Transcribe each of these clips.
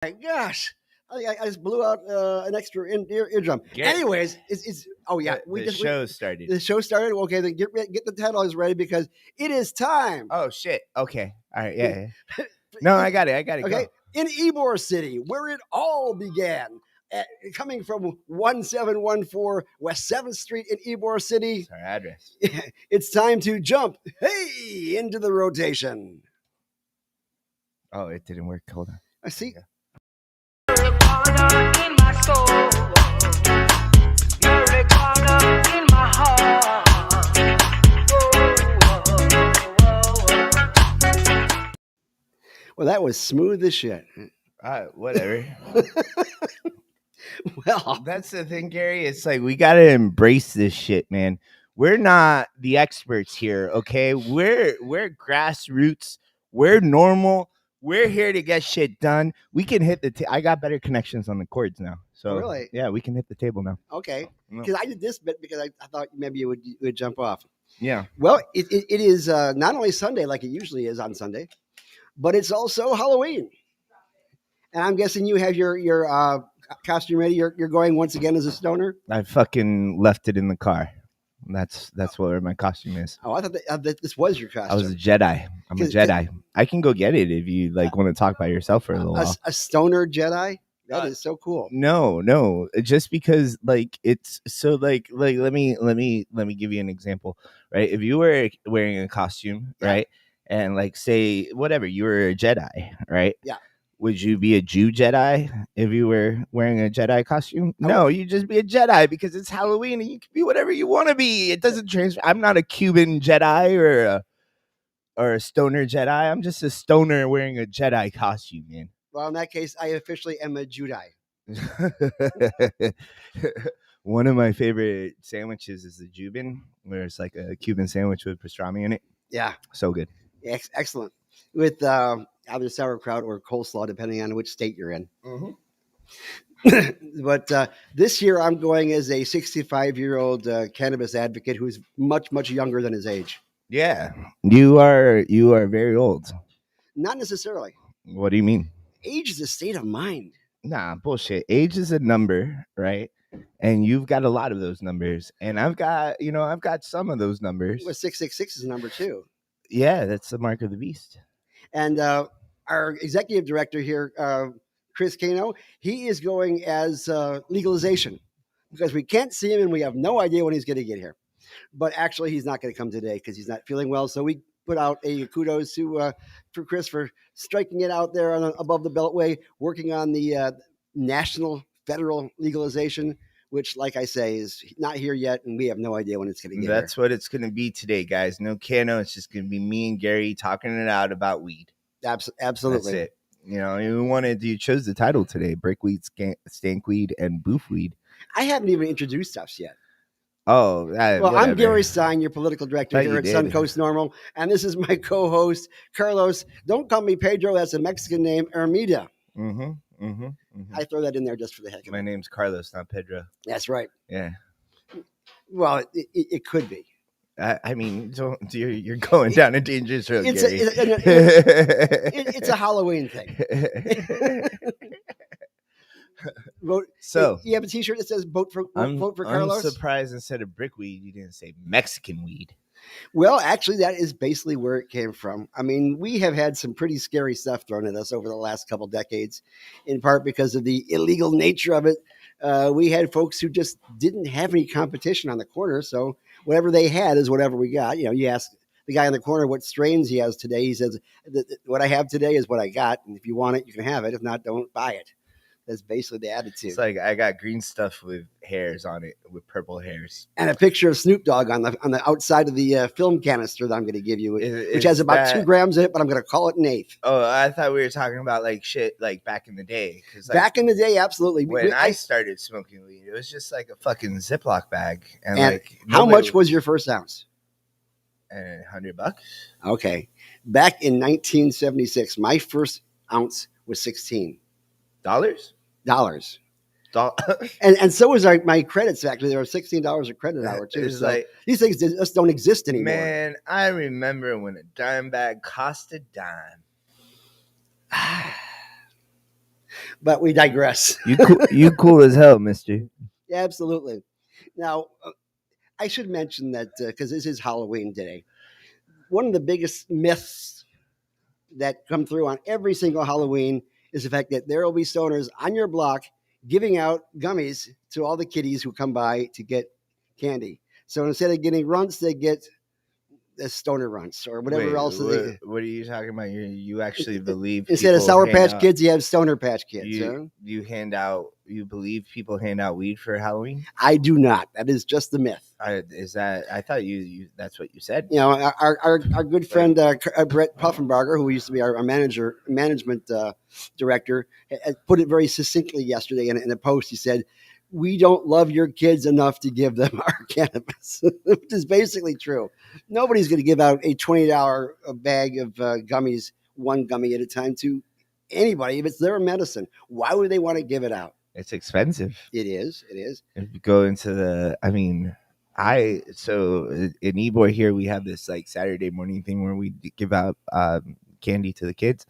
My gosh. I just blew out an extra eardrum. Get- Anyways, it's oh yeah, the show started. The show started. Okay, then get the titles ready because it is time. Oh shit. Okay. All right. Yeah. No, I got it. Okay, Go. in Ybor City, where it all began, coming from 1714 West 7th Street in Ybor City. It's our address. It's time to jump, hey, into the rotation. Oh, it didn't work. Hold on. I see. Yeah. Well, that was smooth as shit. Whatever. Well, That's the thing, Gary. It's like we gotta embrace this shit, man. We're not the experts here, okay? We're grassroots. We're normal. We're here to get shit done. We can hit the. I got better connections on the cords now, so really? yeah, we can hit the table now. Okay, No. because I did this bit because I thought maybe you would jump off. Yeah. Well, it is not only Sunday like it usually is on Sunday, but it's also Halloween. And I'm guessing you have your costume ready. You're going once again as a stoner. I fucking left it in the car. That's where my costume is. Oh, I thought that this was your costume. I was a Jedi. I'm a Jedi. I can go get it if you like want to talk by yourself for a little while. A stoner Jedi. That is so cool. No, just because like it's so like let me give you an example, right? If you were wearing a costume, right, and like say whatever you were a Jedi, right? Yeah. Would you be a Jew Jedi if you were wearing a Jedi costume? No, you just be a Jedi because it's Halloween and you can be whatever you want to be. It doesn't transfer. I'm not a Cuban Jedi or a stoner Jedi. I'm just a stoner wearing a Jedi costume, man. Well, in that case, I officially am a Jedi. One of my favorite sandwiches is the Jubin, where it's like a Cuban sandwich with pastrami in it. Yeah. So good. Excellent. With either sauerkraut or coleslaw, depending on which state you're in. Mm-hmm. But this year, I'm going as a 65-year-old cannabis advocate who's much, much younger than his age. Yeah. You are very old. Not necessarily. What do you mean? Age is a state of mind. Nah, bullshit. Age is a number, right? And you've got a lot of those numbers. And I've got some of those numbers. Well, 666 is number 2. Yeah, that's the mark of the beast. And our executive director here, Chris Cano, he is going as legalization because we can't see him and we have no idea when he's going to get here. But actually, he's not going to come today because he's not feeling well. So we put out a kudos to for Chris for striking it out there above the Beltway, working on the national federal legalization, which, like I say, is not here yet, and we have no idea when it's going to get here. That's what it's going to be today, guys. No Cano. It's just going to be me and Gary talking it out about weed. Absolutely. That's it. You know, you chose the title today: Brickweed, Stank weed, and Boof weed. I haven't even introduced us yet. Oh, well, whatever. I'm Gary Stein, your political director here at Suncoast Normal, and this is my co-host, Carlos. Don't call me Pedro. That's a Mexican name, Ermida. I throw that in there just for the heck of it. My name's Carlos, not Pedro. That's right. Yeah. Well, it could be. I mean, you're going down a dangerous road, Gary. It's a Halloween thing. So you have a T-shirt that says "Vote for Carlos." I'm surprised instead of brickweed, you didn't say Mexican weed. Well, actually, that is basically where it came from. I mean, we have had some pretty scary stuff thrown at us over the last couple decades, in part because of the illegal nature of it. We had folks who just didn't have any competition on the corner, so whatever they had is whatever we got. You know, you ask the guy in the corner what strains he has today. He says, "What I have today is what I got, and if you want it, you can have it. If not, don't buy it." That's basically the attitude. It's like I got green stuff with hairs on it, with purple hairs, and a picture of Snoop Dogg on the outside of the film canister that I'm going to give you, which has about 2 grams in it, but I'm going to call it an eighth. Oh, I thought we were talking about like shit like back in the day. Like, back in the day, absolutely. When I started smoking weed, it was just like a fucking Ziploc bag, and like how much was your first ounce? $100. Okay, back in 1976, my first ounce was $16. And so was my credits. Actually, there were $16 a credit hour too. So like, these things just don't exist anymore. Man, I remember when a dime bag cost a dime. But we digress. You cool as hell, Mister. Absolutely. Now, I should mention that because this is Halloween today. One of the biggest myths that come through on every single Halloween is the fact that there will be stoners on your block giving out gummies to all the kiddies who come by to get candy. So instead of getting runts, they get the stoner runts or whatever Wait, else. what are you talking about? You actually believe Instead of people Sour hand Patch out Kids, you have Stoner Patch Kids. you Huh? you hand out you believe people hand out weed for Halloween? I do not. That is just the myth. Is that I thought you that's what you said. You know, our good friend Brett Oh. Puffenbarger, who used to be our management director, put it very succinctly yesterday in a post. He said, "We don't love your kids enough to give them our cannabis," which is basically true. Nobody's going to give out a $20 bag of gummies, one gummy at a time, to anybody if it's their medicine. Why would they want to give it out? It's expensive. It is. It is. If you go into the so in Ybor here we have this like Saturday morning thing where we give out candy to the kids.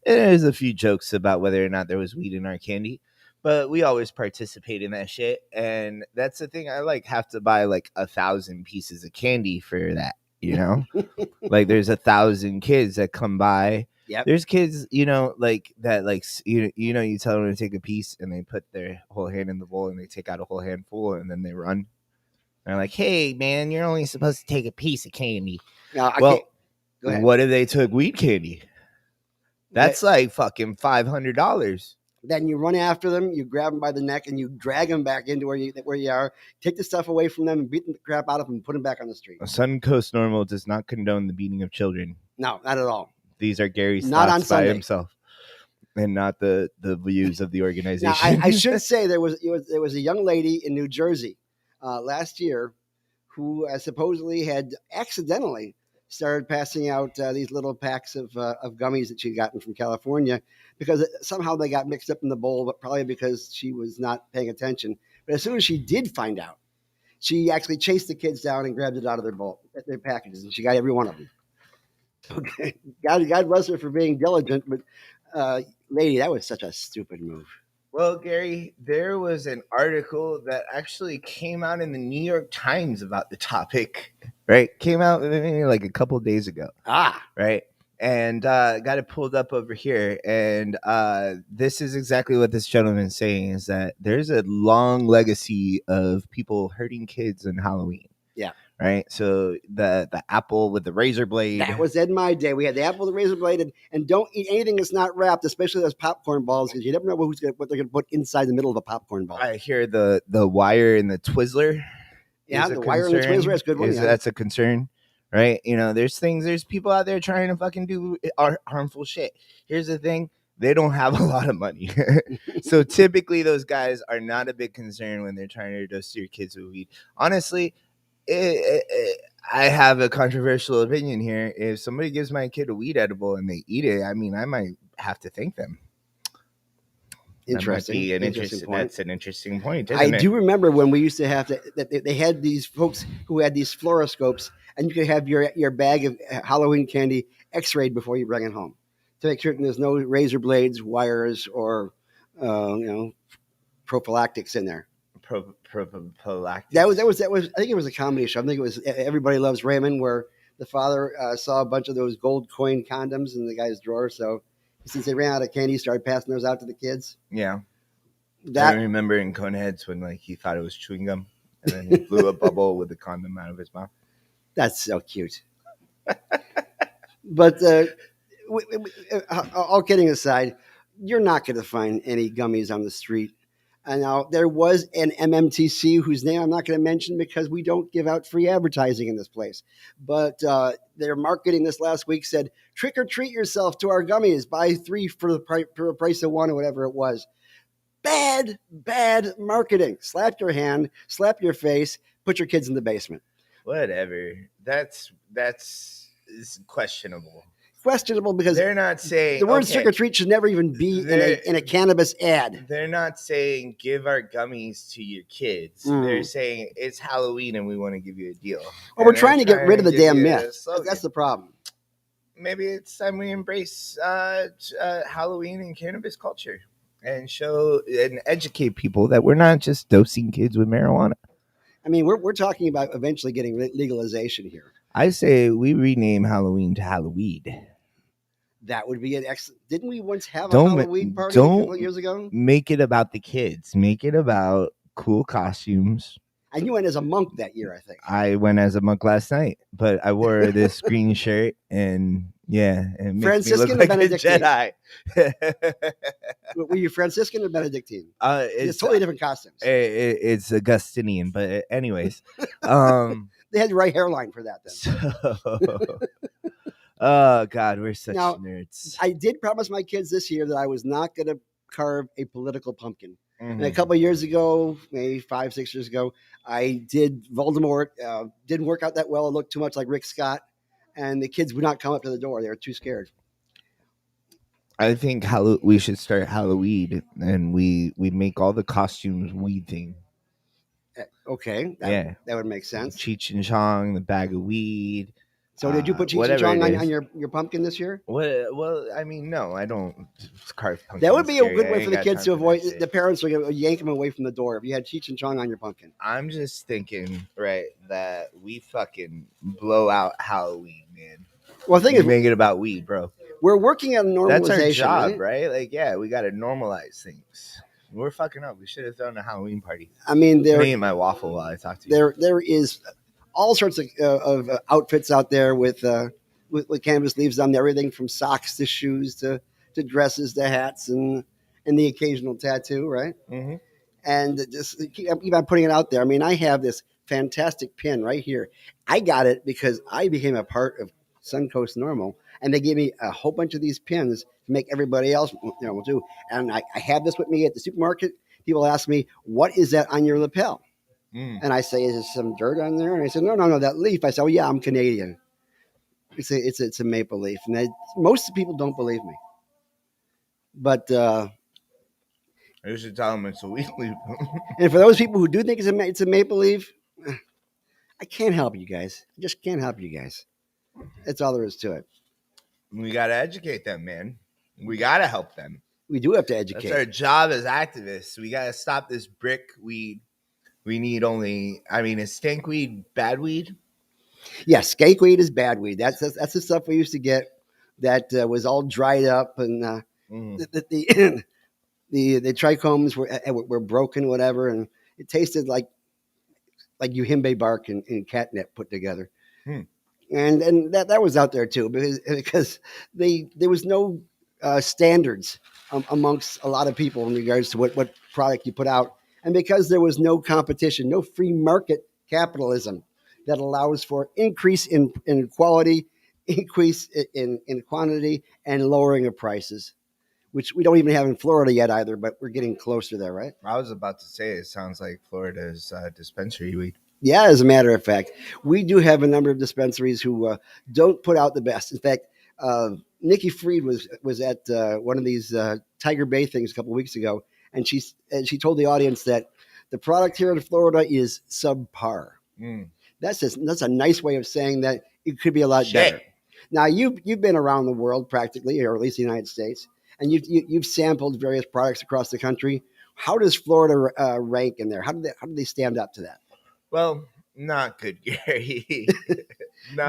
And there's a few jokes about whether or not there was weed in our candy, but we always participate in that shit. And that's the thing. I like have to buy like 1,000 pieces of candy for that. Like there's 1,000 kids that come by. Yep. There's kids, like that, like you tell them to take a piece and they put their whole hand in the bowl and they take out a whole handful and then they run. They're like, "Hey, man, you're only supposed to take a piece of candy." Now, Well, go ahead. what if they took weed candy? That's like fucking $500. Then you run after them, you grab them by the neck, and you drag them back into where you are. Take the stuff away from them and beat the crap out of them and put them back on the street. Suncoast Normal does not condone the beating of children. No, not at all. These are Gary's Not on thoughts by Sunday. Himself, and not the views of the Now, organization. I should say there was a young lady in New Jersey last year who supposedly had accidentally started passing out these little packs of gummies that she'd gotten from California because somehow they got mixed up in the bowl, but probably because she was not paying attention. But as soon as she did find out, she actually chased the kids down and grabbed it out of their bowl, their packages, and she got every one of them. Okay. God bless her for being diligent, but lady, that was such a stupid move. Well, Gary, there was an article that actually came out in the New York Times about the topic, right? Came out like a couple of days ago. Right? And got it pulled up over here. And this is exactly what this gentleman's saying is that there's a long legacy of people hurting kids on Halloween. Yeah. Right. So the apple with the razor blade. That was in my day. We had the apple with the razor blade, and don't eat anything that's not wrapped, especially those popcorn balls, because you never know what they're going to put inside the middle of a popcorn ball. I hear the wire and the Twizzler. Yeah, the wire and the Twizzler is a good one. That's a concern, right? There's people out there trying to fucking do harmful shit. Here's the thing. They don't have a lot of money. So typically those guys are not a big concern when they're trying to dose your kids with weed. Honestly, I have a controversial opinion here. If somebody gives my kid a weed edible and they eat it, I mean, I might have to thank them. Interesting. That's an interesting point. I do remember when we used to have that they had these folks who had these fluoroscopes, and you could have your bag of Halloween candy X-rayed before you bring it home to make certain there's no razor blades, wires, or prophylactics in there. Prophylactics. That was. I think it was a comedy show. I think it was Everybody Loves Raymond, where the father saw a bunch of those gold coin condoms in the guy's drawer. So since they ran out of candy, he started passing those out to the kids. Yeah. I remember in Coneheads when he thought it was chewing gum, and then he blew a bubble with the condom out of his mouth. That's so cute. But all kidding aside, you're not going to find any gummies on the street. And now there was an MMTC whose name I'm not going to mention because we don't give out free advertising in this place. But their marketing this last week said, "Trick or treat yourself to our gummies. Buy 3 for the price of 1," or whatever it was. Bad marketing. Slap your hand, slap your face, put your kids in the basement. Whatever. That's questionable. Questionable because they're not saying the word trick or treat should never even be in a cannabis ad. They're not saying give our gummies to your kids. They're saying it's Halloween and we want to give you a deal. Well, we're trying to get rid of the damn myth. That's the problem. Maybe it's time we embrace Halloween and cannabis culture and show and educate people that we're not just dosing kids with marijuana. I mean, we're talking about eventually getting legalization here. I say we rename Halloween to Halloween. That would be an excellent. Didn't we once have a Don't Halloween party a couple of don't years ago? make it about the kids. Make it about cool costumes. And you went as a monk that year, I think. I went as a monk last night, but I wore this green shirt, and yeah, it makes Franciscan or me look like a Benedictine? Jedi. Were you Franciscan or Benedictine? It's It's totally different costumes. it's Augustinian, but anyways, They had the right hairline for that then. so, oh God, we're such Now, nerds. I did promise my kids this year that I was not going to carve a political pumpkin. And a Mhm. couple of years ago, maybe 5, 6 years ago, I did Voldemort. Didn't work out that well. It looked too much like Rick Scott, and the kids would not come up to the door. They were too scared. I think we should start Halloween, and we make all the costumes weed thing. Okay, Yeah, that would make sense. Cheech and Chong, the bag of weed. So did you put Cheech and whatever Chong it on is. your pumpkin this year? Well, I mean, no, I don't carve pumpkins. That would be a Gary. good I way ain't for the got kids time to for avoid. that shit. The parents are going to yank them away from the door if you had Cheech and Chong on your pumpkin. I'm just thinking, right, that we fucking blow out Halloween, man. Well, the thing We is, make it about weed, bro. we're working on normalization. That's our job, right? right? Like, yeah, we got to normalize things. We're fucking up. We should have thrown a Halloween party. I mean, I'm gonna eat my waffle while I talk to you. there is all sorts of outfits out there with cannabis leaves on everything from socks to shoes to dresses to hats and the occasional tattoo, right? Mm-hmm. And just keep on putting it out there. I mean, I have this fantastic pin right here. I got it because I became a part of Suncoast Normal, and they gave me a whole bunch of these pins to make everybody else will do. And I have this with me at the supermarket. People ask me, "What is that on your lapel?" And I say, "Is there some dirt on there?" And I said, "No, that leaf." I said, "Oh yeah, I'm Canadian. It's a maple leaf." And most people don't believe me, but you should tell them it's a weed leaf. and for those people who do think it's a maple leaf, I can't help you guys. I just can't help you guys. That's all there is to it. We gotta educate them, man. We gotta help them. We do have to educate. That's our job as activists. We gotta stop this brick weed. We need only. I mean, is stank weed bad weed? Yes, skate weed is bad weed. That's the stuff we used to get that was all dried up and the the trichomes were broken, whatever, and it tasted like uhimbe bark and catnip put together. And that was out there too because there was no standards amongst a lot of people in regards to what product you put out, and because there was no competition, no free market capitalism that allows for increase in quality, increase in quantity, and lowering of prices, which we don't even have in Florida yet either, but we're getting closer there, right? I was about to say it sounds like Florida's dispensary weed. Yeah, as a matter of fact, we do have a number of dispensaries who don't put out the best. In fact, Nikki Fried was at one of these Tiger Bay things a couple of weeks ago, and she told the audience that the product here in Florida is subpar. That's a nice way of saying that it could be a lot better. Now you've been around the world practically, or at least the United States, and you've sampled various products across the country. How does Florida rank in there? How do they stand up to that? Well, not good, Gary.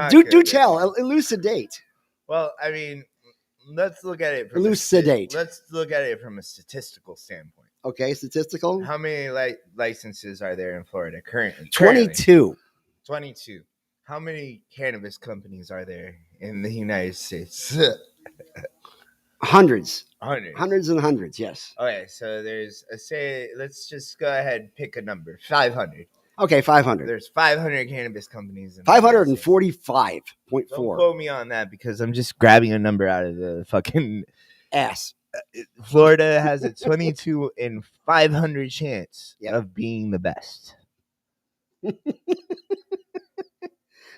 do tell, elucidate. Well, I mean, let's look at it elucidate. Let's look at it from a statistical standpoint. Okay, statistical. How many licenses are there in Florida currently? 22. 22. How many cannabis companies are there in the United States? Hundreds. Hundreds and hundreds, yes. Okay, so there's let's just go ahead and pick a number. 500. Okay, 500. There's 500 cannabis companies. 545.4. Don't quote me on that because I'm just grabbing a number out of the fucking ass. Florida has a 22 in 500 chance of being the best.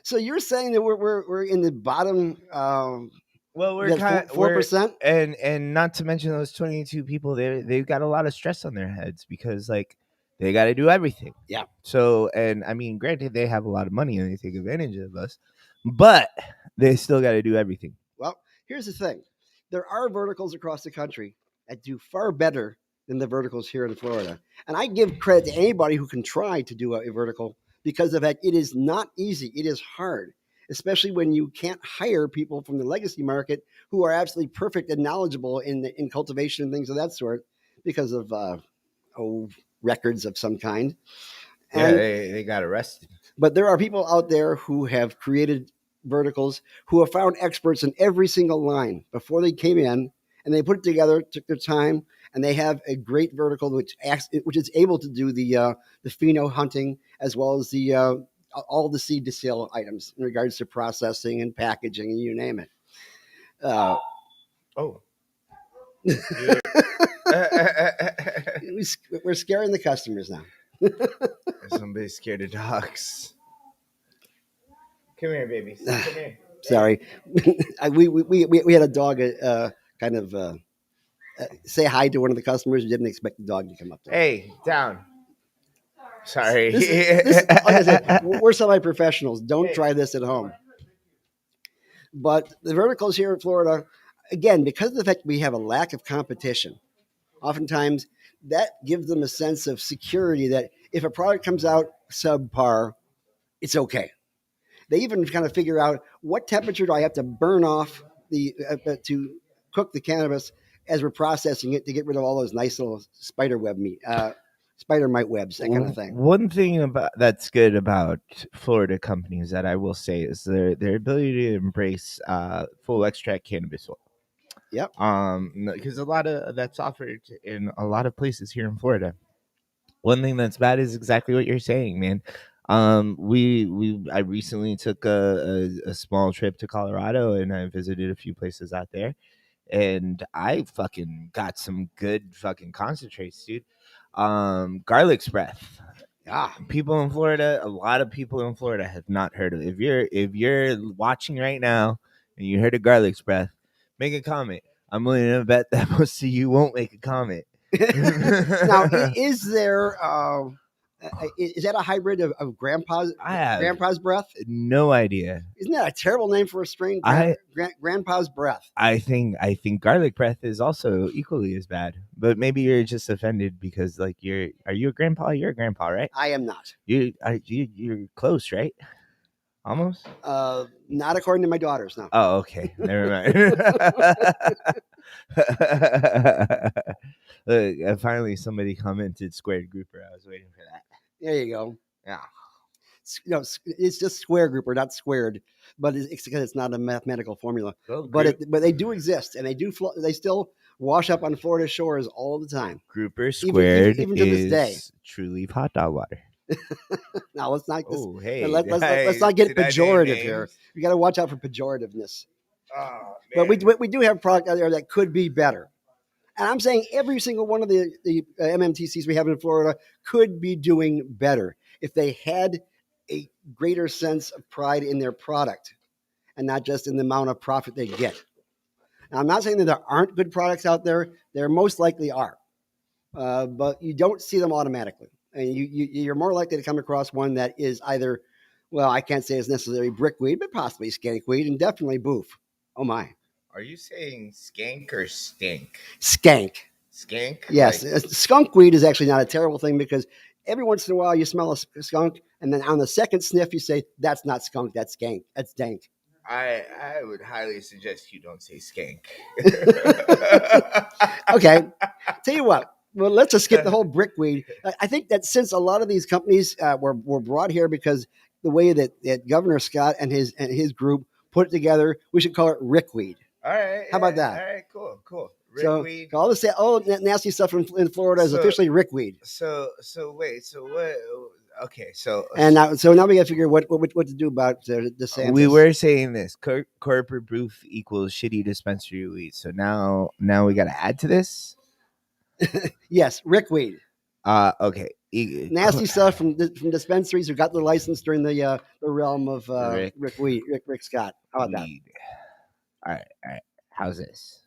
So you're saying that we're in the bottom? Well, we're kind of 4%, and not to mention those 22 people. They've got a lot of stress on their heads because they got to do everything. Yeah. So, and I mean, granted, they have a lot of money and they take advantage of us, but they still got to do everything. Well, here's the thing: there are verticals across the country that do far better than the verticals here in Florida. And I give credit to anybody who can try to do a vertical because of that. It is not easy. It is hard, especially when you can't hire people from the legacy market who are absolutely perfect and knowledgeable in cultivation and things of that sort because of records of some kind. Yeah, And they got arrested. but there are people out there who have created verticals who have found experts in every single line before they came in, and they put it together, took their time, and they have a great vertical which is able to do the pheno hunting as well as the all the seed to sale items in regards to processing and packaging and you name it. Oh. We're scaring the customers now. Somebody's scared of dogs. Come here, baby. Come here. Sorry, we had a dog kind of say hi to one of the customers who didn't expect the dog to come up to him. Hey, down. Sorry. Like I said, we're semi-professionals. Don't try this at home. But the verticals here in Florida, again, because of the fact we have a lack of competition, oftentimes that gives them a sense of security that if a product comes out subpar, it's okay. They even kind of figure out what temperature do I have to burn off to cook the cannabis as we're processing it to get rid of all those nice little spider mite webs, that kind of thing. One thing about that's good about Florida companies that I will say is their ability to embrace full extract cannabis oil. Yep. Because a lot of that's offered in a lot of places here in Florida. One thing that's bad is exactly what you're saying, man. I recently took a small trip to Colorado and I visited a few places out there, and I fucking got some good fucking concentrates, dude. Garlic's breath. Yeah. People in Florida, a lot of people in Florida have not heard of it. If you're watching right now and you heard of Garlic's breath, make a comment. I'm willing to bet that most of you won't make a comment. Now, is there is that a hybrid of grandpa's breath? No idea. Isn't that a terrible name for a strain? Grandpa's breath. I think garlic breath is also equally as bad, but maybe you're just offended because like are you a grandpa? You're a grandpa, right? I am not. You're close, right? Almost. Not according to my daughters. No. Oh, okay. Never mind. Look, finally somebody commented squared grouper. I was waiting for that. There you go. Yeah. No, it's just square grouper, not squared, but it's because it's not a mathematical formula. Well, but they do exist, and they still wash up on Florida shores all the time. Grouper squared even to this day. True Leaf hot dog water. Now let's not. Hey, let's not get pejorative here. We got to watch out for pejorativeness. Oh, but we do have product out there that could be better. And I'm saying every single one of the MMTCs we have in Florida could be doing better if they had a greater sense of pride in their product and not just in the amount of profit they get. Now, I'm not saying that there aren't good products out there. There most likely are. But you don't see them automatically. And you're more likely to come across one that is either, well, I can't say it's necessarily brickweed, but possibly skankweed and definitely boof. Oh, my. Are you saying skank or stink? Skank. Skank? Yes. Skunk weed is actually not a terrible thing because every once in a while you smell a skunk, and then on the second sniff you say, that's not skunk, that's skank. That's dank. I would highly suggest you don't say skank. Okay. Tell you what. Well, let's just skip the whole brickweed. I think that since a lot of these companies were brought here because the way that Governor Scott and his group put it together, we should call it rickweed. All right. How about that? All right, cool. Rickweed. So all the nasty stuff in Florida is officially rickweed. So wait. So what? Okay. So now we got to figure what to do about the DeSantis. We were saying this corporate proof equals shitty dispensary weed. So now we got to add to this. Yes, rickweed. Okay. Nasty stuff from dispensaries who got their license during the realm of Rick Scott. How about that? All right. How's this?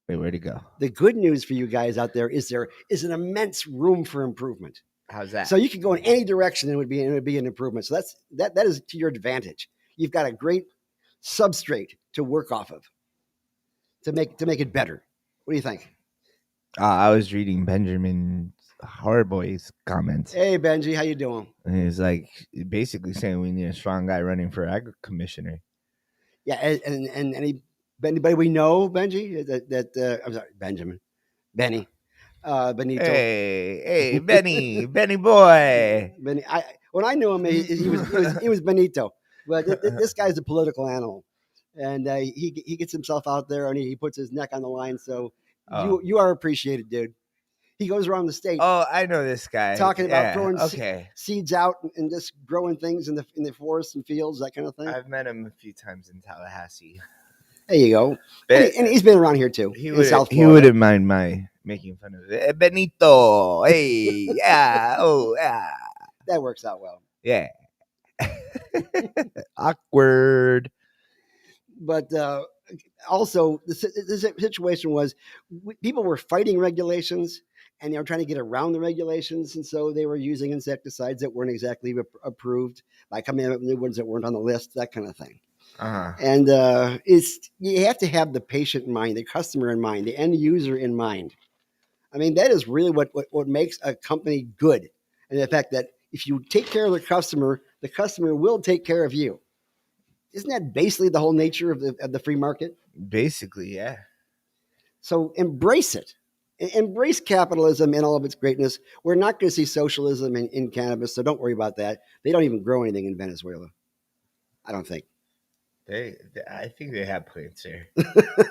Wait, where'd it go? The good news for you guys out there is an immense room for improvement. How's that? So you can go in any direction and it would be an improvement. So that is to your advantage. You've got a great substrate to work off of to make it better. What do you think? I was reading Benjamin Harboy's comments. Hey, Benji, how you doing? And he's like basically saying we need a strong guy running for agri commissioner. Yeah, and anybody we know, Benji, that I'm sorry, Benjamin, Benny, Benito. Hey, Benny boy. Benny, when I knew him, he was Benito, but this guy's a political animal, and he gets himself out there and he puts his neck on the line. So Oh. you are appreciated, dude. He goes around the state Oh, I know this guy. talking about Yeah. throwing Okay. seeds out and just growing things in the forests and fields, that kind of thing. I've met him a few times in Tallahassee. There you go. But And he's been around here too, in South he Florida. wouldn't mind my making fun of it. Benito. Hey, yeah. Oh, yeah. That works out well. Yeah. Awkward. But also, the situation was people were fighting regulations and they were trying to get around the regulations. And so they were using insecticides that weren't exactly approved by coming up with new ones that weren't on the list, that kind of thing. Uh-huh. And you have to have the patient in mind, the customer in mind, the end user in mind. I mean, that is really what makes a company good. And the fact that if you take care of the customer will take care of you. Isn't that basically the whole nature of the free market? Basically, yeah. So embrace it. Embrace capitalism in all of its greatness. We're not going to see socialism in cannabis, so don't worry about that. They don't even grow anything in Venezuela. I don't think. I think they have plants there.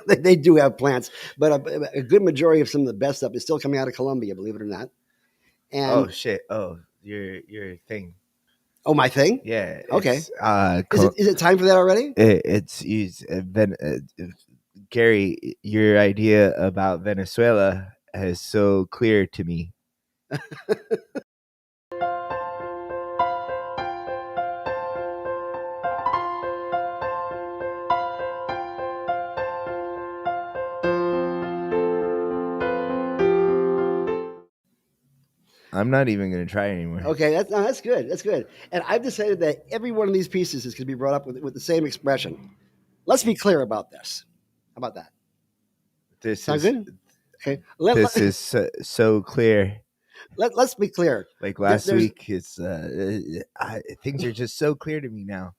They do have plants, but a good majority of some of the best stuff is still coming out of Colombia, believe it or not. And Oh shit! Oh, your thing. oh, my thing. Yeah. Okay. It's, Is it time for that already? it's Gary. Your idea about Venezuela is so clear to me. I'm not even going to try anymore. Okay, that's good. That's good. And I've decided that every one of these pieces is going to be brought up with the same expression. Let's be clear about this. How about that? This Sound is good? Okay. this is so clear. Let's be clear. Like last There's- week, it's things are just so clear to me now.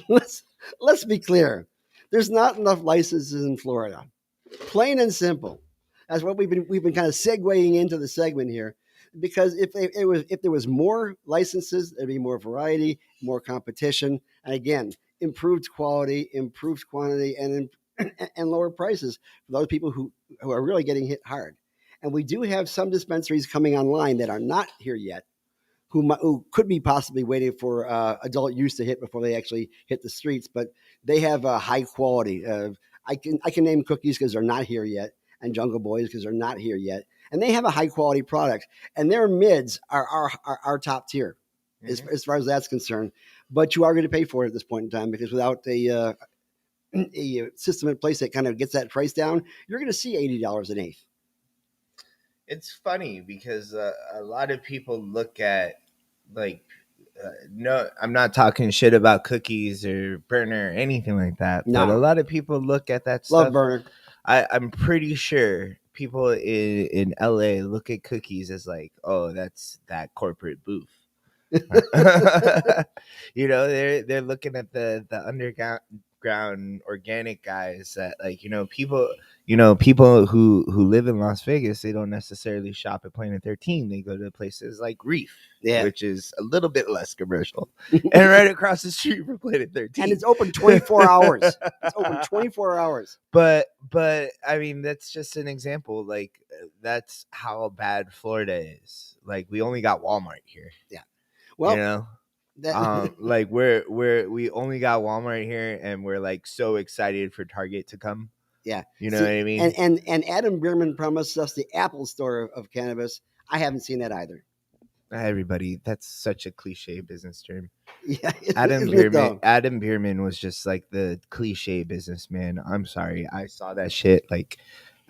let's be clear. There's not enough licenses in Florida. Plain and simple. That's what we've been kind of segueing into the segment here. Because if there was more licenses, there'd be more variety, more competition, and again, improved quality, improved quantity, and lower prices for those people who are really getting hit hard. And we do have some dispensaries coming online that are not here yet, who could be possibly waiting for adult use to hit before they actually hit the streets. But they have a high quality. I can name Cookies because they're not here yet, and Jungle Boys because they're not here yet, and they have a high quality product, and their mids are top tier as far as that's concerned. But you are going to pay for it at this point in time because without a system in place that kind of gets that price down, you're going to see $80 an eighth. It's funny because a lot of people look at like no, I'm not talking shit about Cookies or Burner or anything like that. No. But a lot of people look at that Love stuff. Burner. I'm pretty sure people in LA look at Cookies as like, oh, that's that corporate Boof. You know, they're looking at the underground organic guys that, like, people who live in Las Vegas, they don't necessarily shop at Planet 13. They go to places like Reef, Yeah. which is a little bit less commercial, and right across the street from Planet 13. And it's open 24 hours. It's open 24 hours. But I mean, that's just an example. Like, that's how bad Florida is. Like, we only got Walmart here. Yeah. Well, you know, like we only got Walmart here, and we're like so excited for Target to come. Yeah, you know what I mean. And Adam Bierman promised us the Apple Store of cannabis. I haven't seen that either. Everybody, that's such a cliche business term. Yeah, Adam Bierman was just like the cliche businessman. I'm sorry, I saw that shit. Like,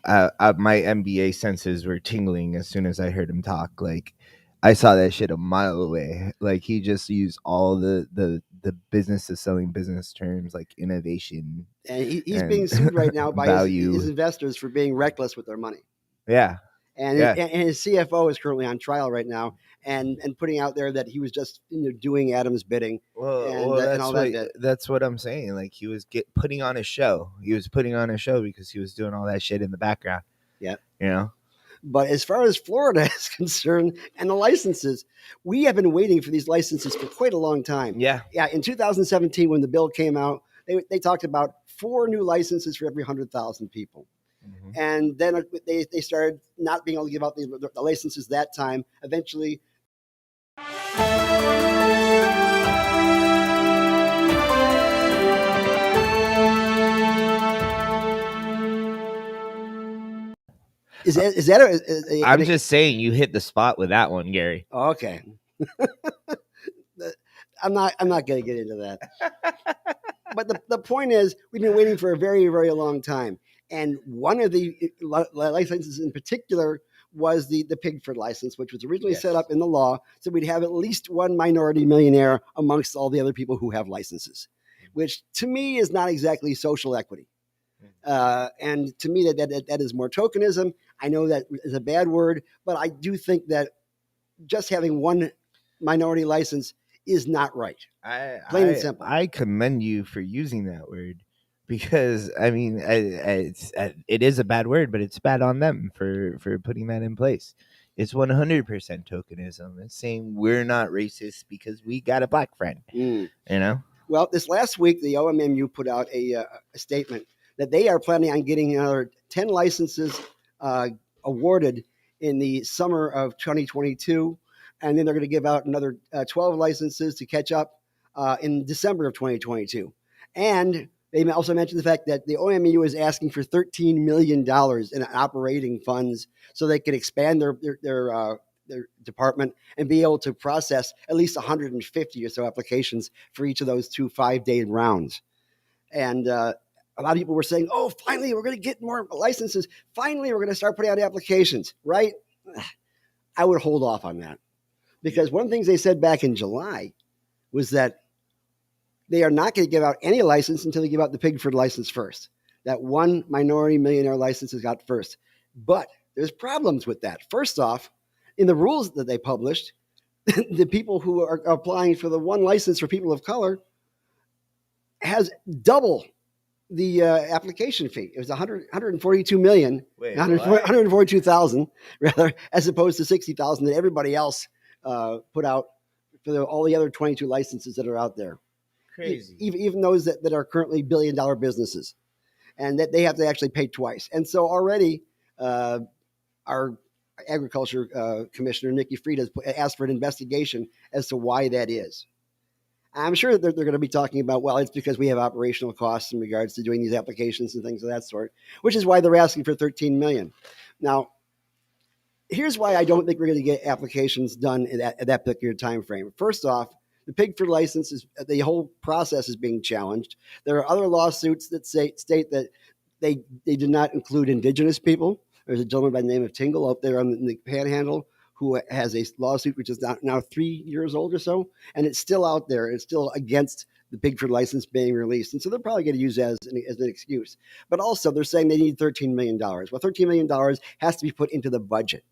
my MBA senses were tingling as soon as I heard him talk. Like, I saw that shit a mile away. Like, he just used all the businesses selling business terms like innovation. And he's being sued right now by value. his investors for being reckless with their money. Yeah. And, Yeah. and his CFO is currently on trial right now, and putting out there that he was just doing Adam's bidding Well, and all that bit. that's what I'm saying. Like he was putting on a show. He was putting on a show because he was doing all that shit in the background. Yeah. You know. But as far as Florida is concerned and the licenses, we have been waiting for these licenses for quite a long time. Yeah. Yeah, in 2017, when the bill came out, they talked about 4 new licenses for every 100,000 people. Mm-hmm. And then they started not being able to give out the licenses that time. Eventually, is that I'm just saying you hit the spot with that one, Gary. okay? I'm not going to get into that. But the point is, we've been waiting for a very, very long time. And one of the licenses in particular was the Pigford license, which was originally set up in the law so we'd have at least one minority millionaire amongst all the other people who have licenses, which to me is not exactly social equity. And to me, that is more tokenism. I know that is a bad word, but I do think that just having one minority license is not right. Plain and simple. I commend you for using that word because I mean it is a bad word, but it's bad on them for putting that in place. It's 100% tokenism. It's saying we're not racist because we got a black friend. You know. Well, this last week, the OMMU put out a statement that they are planning on getting another 10 licenses awarded in the summer of 2022. And then they're going to give out another 12 licenses to catch up in December of 2022. And they also mentioned the fact that the OMMU is asking for $13 million in operating funds so they can expand their department and be able to process at least 150 or so applications for each of those 2 5-day rounds. And a lot of people were saying, oh, finally, we're going to get more licenses. Finally, we're going to start putting out applications, right? I would hold off on that. Because one of the things they said back in July was that they are not going to give out any license until they give out the Pigford license first. That one minority millionaire license is got first. But there's problems with that. First off, in the rules that they published, the people who are applying for the one license for people of color has double the application fee. It was 142 million, 142,000 rather, as opposed to 60,000 that everybody else put out for all the other 22 licenses that are out there. Crazy. Even those that are currently billion-dollar businesses, and that they have to actually pay twice. And so already, our agriculture commissioner Nikki Fried has asked for an investigation as to why that is. I'm sure they're going to be talking about, well, it's because we have operational costs in regards to doing these applications and things of that sort, which is why they're asking for $13 million. Now, here's why I don't think we're going to get applications done at that particular time frame. First off, the Pigford license the whole process is being challenged. There are other lawsuits that state that they did not include indigenous people. There's a gentleman by the name of Tingle out there on the Panhandle who has a lawsuit which is now 3 years old or so, and it's still out there. It's still against the Pigford license being released. And so they're probably going to use that as an excuse. But also they're saying they need $13 million. Well, $13 million has to be put into the budget.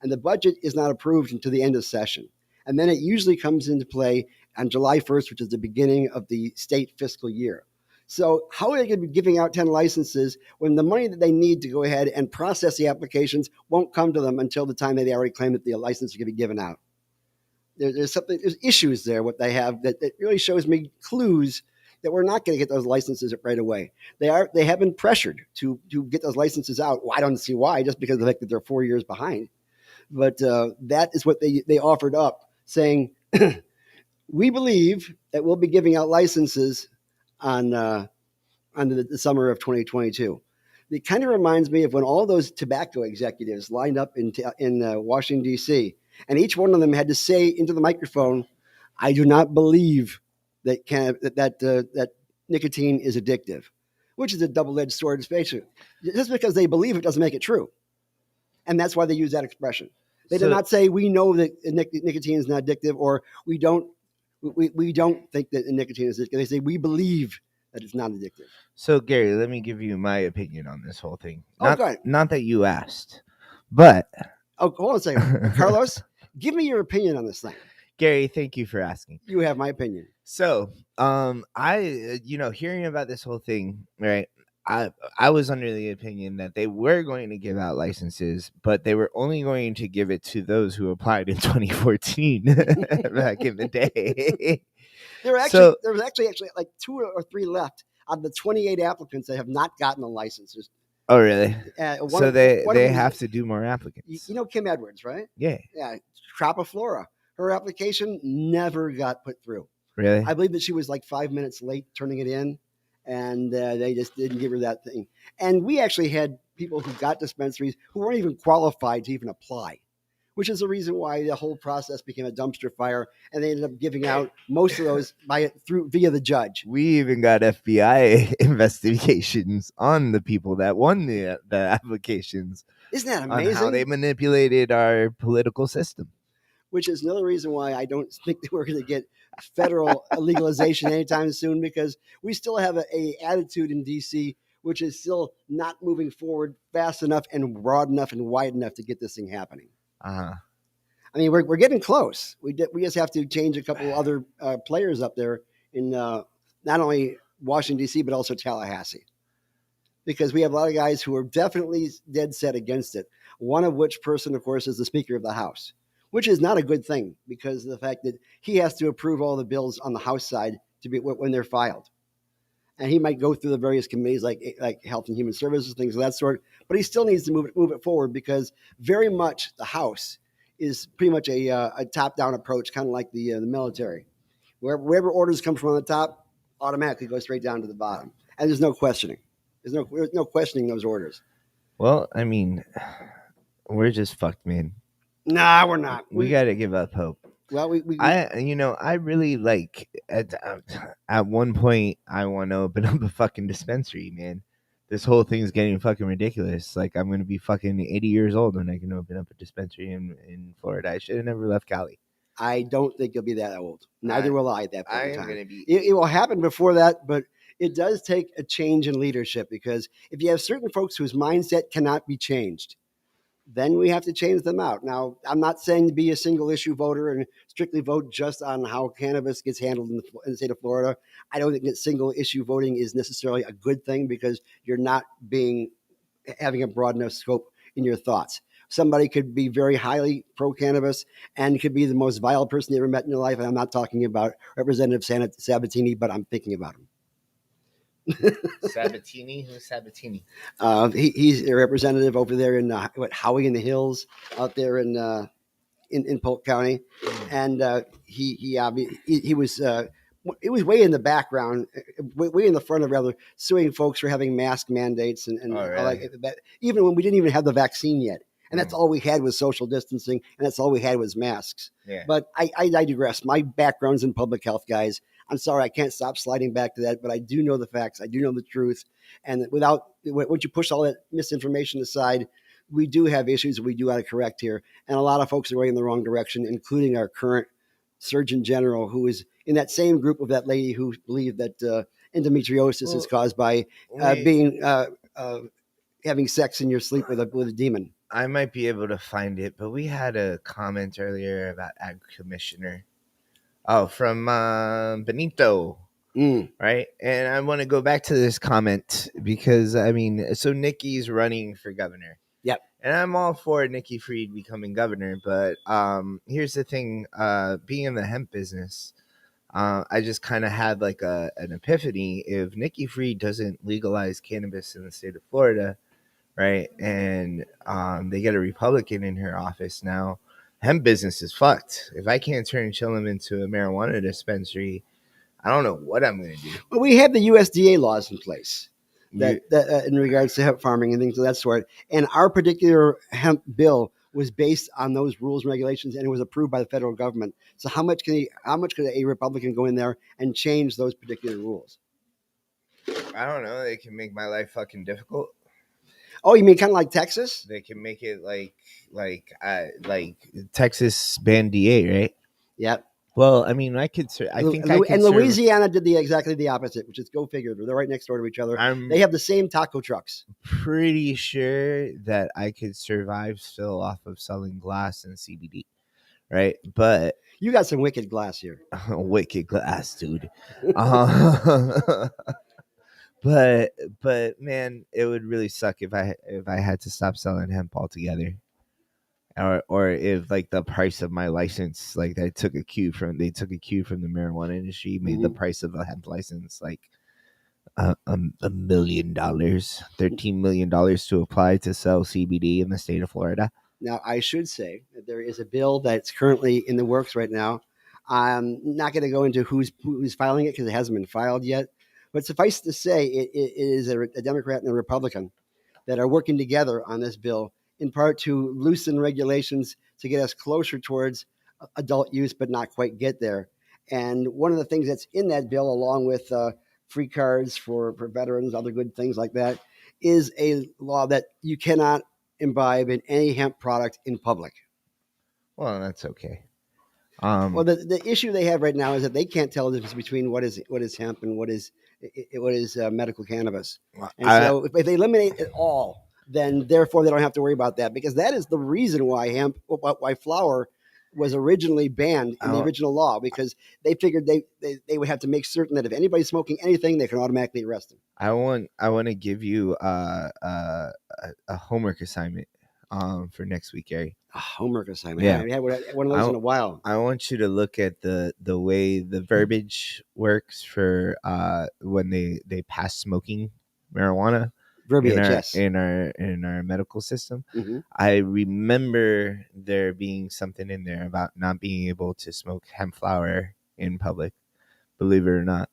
And the budget is not approved until the end of session. And then it usually comes into play on July 1st, which is the beginning of the state fiscal year. So how are they going to be giving out 10 licenses when the money that they need to go ahead and process the applications won't come to them until the time that they already claim that the license is going to be given out? There's issues there, what they have, that really shows me clues that we're not going to get those licenses right away. They have been pressured to get those licenses out. Well, I don't see why, just because of the fact that they're 4 years behind. But that is what they offered up, saying, we believe that we'll be giving out licenses on the summer of 2022. It kind of reminds me of when all those tobacco executives lined up in Washington, D.C., and each one of them had to say into the microphone, I do not believe that nicotine is addictive, which is a double-edged sword, especially. Just because they believe it doesn't make it true. And that's why they use that expression. They did not say we know that nicotine is not addictive, or we don't think that nicotine is addictive. They say we believe that it's not addictive. So Gary, let me give you my opinion on this whole thing. Go ahead. Not that you asked, But Oh, hold on a second. Carlos, give me your opinion on this thing. Gary, thank you for asking. You have my opinion. So, hearing about this whole thing, right? I was under the opinion that they were going to give out licenses, but they were only going to give it to those who applied in 2014 back in the day. There was actually like 2 or 3 left out of the 28 applicants that have not gotten a license. Oh, really? One So of, they one of they them is- have to do more applicants. you know Kim Edwards, right? Yeah, Yeah, Tropiflora. Her application never got put through. really? I believe that she was like 5 minutes late turning it in, and they just didn't give her that thing. And we actually had people who got dispensaries who weren't even qualified to even apply, which is the reason why the whole process became a dumpster fire, and they ended up giving out most of those via the judge. We even got FBI investigations on the people that won the applications Isn't that on amazing? how they manipulated our political system. Which is another reason why I don't think that we're going to get federal legalization anytime soon, because we still have a attitude in DC which is still not moving forward fast enough and broad enough and wide enough to get this thing happening. Uh-huh. I mean, we're getting close. We just have to change a couple other players up there in not only Washington D.C. but also Tallahassee, because we have a lot of guys who are definitely dead set against it. One of which person, of course, is the Speaker of the House, which is not a good thing because of the fact that he has to approve all the bills on the House side to be when they're filed. And he might go through the various committees like Health and Human Services, things of that sort, but he still needs to move it forward because very much the House is pretty much a top-down approach, kind of like the military. Wherever orders come from on the top, automatically go straight down to the bottom, and there's no questioning. There's no questioning those orders. Well, I mean, we're just fucked, man. Nah, we're not. We got to give up hope. Well, I really like at one point I want to open up a fucking dispensary, man. This whole thing's getting fucking ridiculous. Like I'm gonna be fucking 80 years old when I can open up a dispensary in Florida. I should have never left Cali. I don't think you'll be that old. Neither will I at that point in time. Gonna be. It will happen before that, but it does take a change in leadership, because if you have certain folks whose mindset cannot be changed, then we have to change them out. Now, I'm not saying to be a single issue voter and strictly vote just on how cannabis gets handled in the state of Florida. I don't think that single issue voting is necessarily a good thing, because you're not having a broad enough scope in your thoughts. Somebody could be very highly pro cannabis and could be the most vile person you ever met in your life. And I'm not talking about Representative Sabatini, but I'm thinking about him. Sabatini? Who's Sabatini? He's a representative over there in Howey in the Hills, out there in Polk County, and he was way in the background, way in the front of rather, suing folks for having mask mandates and Oh, really? all that, even when we didn't even have the vaccine yet. And that's all we had was social distancing, and that's all we had was masks. Yeah. But I digress. My background's in public health, guys. I'm sorry, I can't stop sliding back to that, but I do know the facts. I do know the truth. And once you push all that misinformation aside, we do have issues we do got to correct here. And a lot of folks are going in the wrong direction, including our current Surgeon General, who is in that same group of that lady who believed that endometriosis is caused by having sex in your sleep with a demon. I might be able to find it, but we had a comment earlier about Ag Commissioner. Oh, from Benito. Right? And I want to go back to this comment because, I mean, so Nikki's running for governor. Yep. And I'm all for Nikki Fried becoming governor, but here's the thing. Being in the hemp business, I just kind of had like an epiphany. If Nikki Fried doesn't legalize cannabis in the state of Florida, right, and they get a Republican in her office now, hemp business is fucked. If I can't turn Chillum into a marijuana dispensary, I don't know what I'm going to do. Well, we have the USDA laws in place that in regards to hemp farming and things of that sort. And our particular hemp bill was based on those rules and regulations, and it was approved by the federal government. So how much could a Republican go in there and change those particular rules? I don't know. They can make my life fucking difficult. Oh, you mean kind of like Texas? They can make it like Texas banned DA, right? Yep. Well, I mean, I think I could And serve. Louisiana did exactly the opposite, which is go figure. They're right next door to each other. I'm They have the same taco trucks. pretty sure that I could survive still off of selling glass and CBD, right? But You got some wicked glass here. wicked glass, dude. Uh, but man, it would really suck if I had to stop selling hemp altogether. Or if like the price of my license, like they took a cue from the marijuana industry, made the Mhm. price of a hemp license like $1 million, $13 million to apply to sell CBD in the state of Florida. Now, I should say that there is a bill that's currently in the works right now. I'm not going to go into who's filing it because it hasn't been filed yet. But suffice to say, it is a Democrat and a Republican that are working together on this bill, in part to loosen regulations to get us closer towards adult use, but not quite get there. And one of the things that's in that bill, along with free cards for veterans, other good things like that, is a law that you cannot imbibe in any hemp product in public. Well, that's okay. Well, the issue they have right now is that they can't tell the difference between what is hemp and what is medical cannabis. And I so if they eliminate it all, then therefore they don't have to worry about that, because that is the reason why flower was originally banned in the I, original law, because they figured they would have to make certain that if anybody's smoking anything, they can automatically arrest them. I want to give you a homework assignment for next week, Gary. A homework assignment. I Yeah. haven't had one of those in a while. I want you to look at the way the verbiage works for when they pass smoking marijuana Verbiage, yes. in our medical system. Hmm. I remember there being something in there about not being able to smoke hemp flower in public. Believe it or not.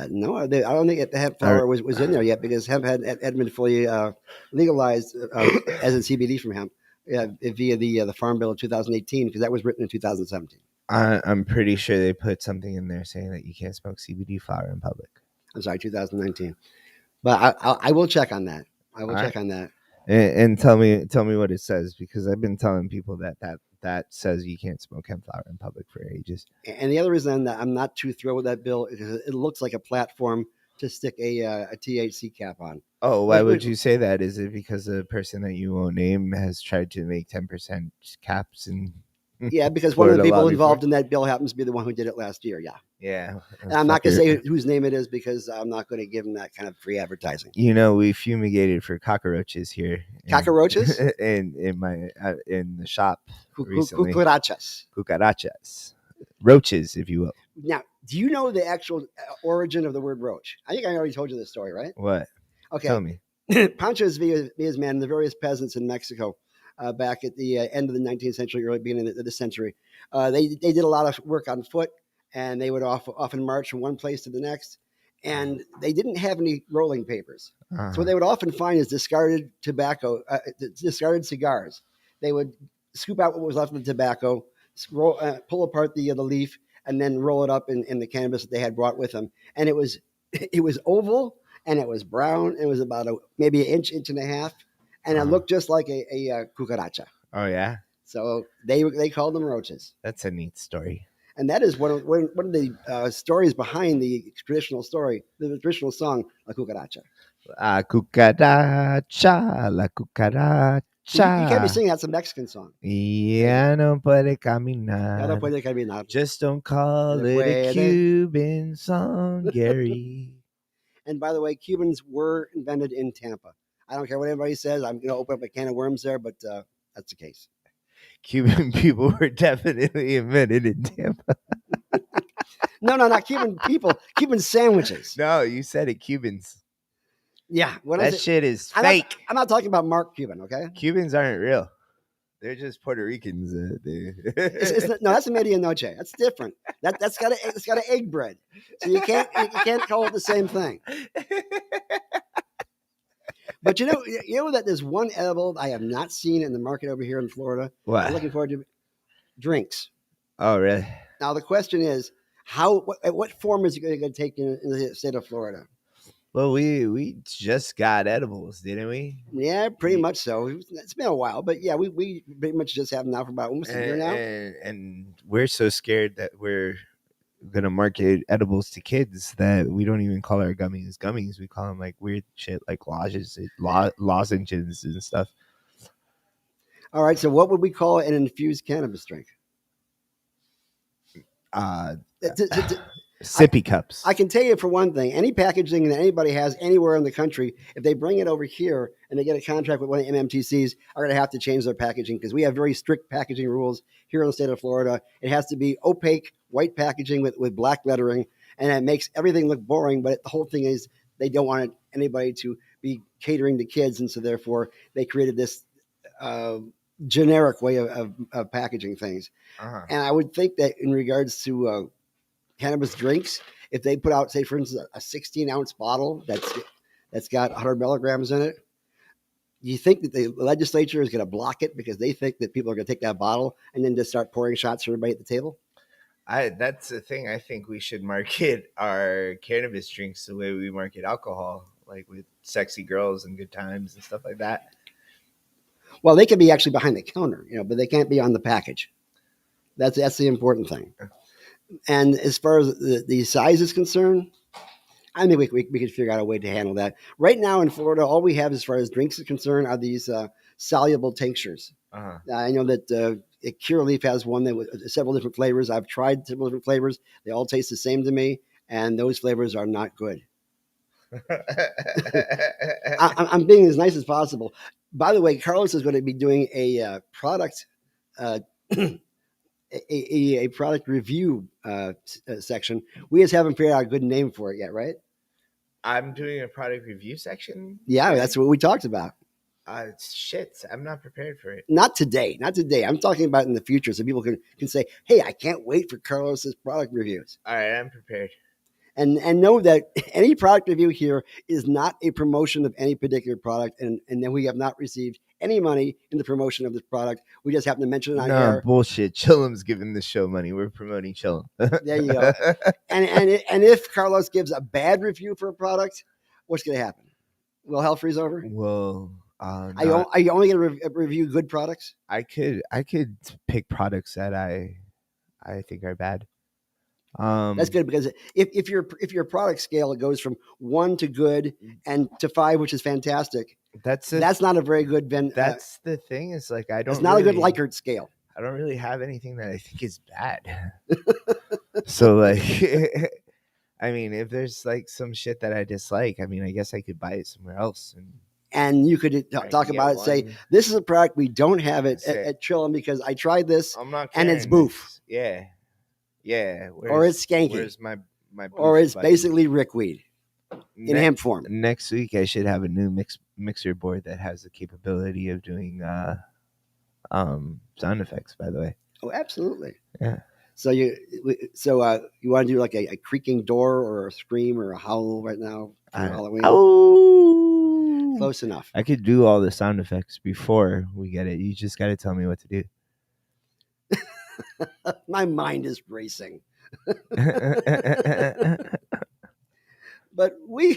No, I don't think the hemp I, flower was in there yet, because hemp had been fully legalized as in CBD from hemp via the Farm Bill of 2018, because that was written in 2017. I'm pretty sure they put something in there saying that you can't smoke CBD flower in public. I'm sorry, 2019. But I will check on that. I will All check right. on that. And tell me what it says, because I've been telling people that says you can't smoke hemp flower in public for ages. And the other reason that I'm not too thrilled with that bill is it looks like a platform to stick a THC cap on. Oh, why Which, would which, you say that? Is it because the person that you won't name has tried to make 10% caps in yeah, because one of the Florida law people before? involved in that bill happens to be the one who did it last year. Yeah. Yeah, And I'm not going to say whose name it is, because I'm not going to give him that kind of free advertising. You know, we fumigated for cockroaches here. Cockroaches? In my in the shop recently. Cucarachas. Cucarachas, roaches, if you will. Now, do you know the actual origin of the word roach? I think I already told you this story, right? What? Okay. Tell me. Pancho Villa's man and the various peasants in Mexico back at the end of the 19th century, early beginning of the century, they did a lot of work on foot, and they would often march from one place to the next. And they didn't have any rolling papers. So what they would often find is discarded tobacco, discarded cigars. They would scoop out what was left of the tobacco, pull apart the leaf, and then roll it up in the cannabis that they had brought with them. And it was oval, and it was brown. It was about maybe an inch and a half, and it looked just like a cucaracha. Oh yeah, So they called them roaches. that's a neat story. And that is one of the stories behind the traditional story, the traditional song La Cucaracha. La cucaracha, la cucaracha. You can't be singing that's a Mexican song. Ya no puede Ya no caminar. puede caminar. Just don't call No it a puede. Cuban song, Gary. And by the way, Cubans were invented in Tampa. I don't care what anybody says. I'm going to open up a can of worms there, but that's the case. Cuban people were definitely invented in Tampa. No, not Cuban people. Cuban sandwiches. No, you said it, Cubans. Yeah. That shit is I'm fake. I'm not talking about Mark Cuban, okay? Cubans aren't real. They're just Puerto Ricans. No, that's a medianoche. That's different. It's got an egg bread, so you can't call it the same thing. But you know that there's one edible I have not seen in the market over here in Florida. What? I'm looking forward to drinks. Oh, really? Now the question is, at what form is it going to take in the state of Florida? Well, we just got edibles, didn't we? Yeah, pretty Ye- much so. It's been a while, but yeah, we pretty much just have them now for about almost a year now. And we're so scared that we're gonna market edibles to kids that we don't even call our gummies gummies. We call them like weird shit like lozenges and stuff. All right, so what would we call an infused cannabis drink? Uh, T- t- t- I, Sippy cups. I can tell you for one thing, any packaging that anybody has anywhere in the country, if they bring it over here and they get a contract with one of the MMTCs, are going to have to change their packaging because we have very strict packaging rules here in the state of Florida. It has to be opaque, white packaging with black lettering, and it makes everything look boring. But the whole thing is they don't want anybody to be catering to kids, and so therefore they created this uh, generic way of packaging things. Uh-huh. And I would think that in regards to cannabis drinks, if they put out, say, for instance, a 16-ounce bottle that's got 100 milligrams in it, do you think that the legislature is going to block it because they think that people are going to take that bottle and then just start pouring shots for everybody at the table? That's the thing. I think we should market our cannabis drinks the way we market alcohol, like with sexy girls and good times and stuff like that. Well, they can be actually behind the counter, but they can't be on the package. That's the important thing. And as far as the size is concerned, I think we could figure out a way to handle that. Right now in Florida, all we have as far as drinks are concerned are these soluble tinctures. Uh-huh. I know that Curaleaf has one that was several different flavors. I've tried several different flavors. They all taste the same to me, and those flavors are not good. I'm being as nice as possible. By the way, Carlos is going to be doing a product uh, a product review section. We just haven't figured out a good name for it yet, right? I'm doing a product review section. Yeah, that's what we talked about. Shit, I'm not prepared for it. Not today, not today. I'm talking about in the future, so people can say, "Hey, I can't wait for Carlos's product reviews." All right, I'm prepared. And know that any product review here is not a promotion of any particular product, and then we have not received any money in the promotion of this product. We just happen to mention it on No air. bullshit. Chillum's giving the show money. We're promoting Chillum. There you go. And if Carlos gives a bad review for a product, what's going to happen? Will hell freeze over? Well, Are you only going to review good products? I could pick products that I think are bad. That's good because if your product scale it goes from 1 to good and to 5, which is fantastic, that's not a very good. That's the thing. Is like I don't. It's not really, a good Likert scale. I don't really have anything that I think is bad. So like, I mean, if there's like some shit that I dislike, I mean, I guess I could buy it somewhere else and you could talk about it. Say this is a product we don't have it at Chillum because I tried this. I'm not. And it's Boof. Yeah. Yeah, or it's Skanky. Where's my or it's buddy? Basically Rickweed in hemp form. Next week, I should have a new mixer board that has the capability of doing sound effects. By the way. Oh, absolutely. Yeah. So you want to do like a creaking door or a scream or a howl right now for Halloween? Oh, close enough. I could do all the sound effects before we get it. You just got to tell me what to do. My mind is racing. But we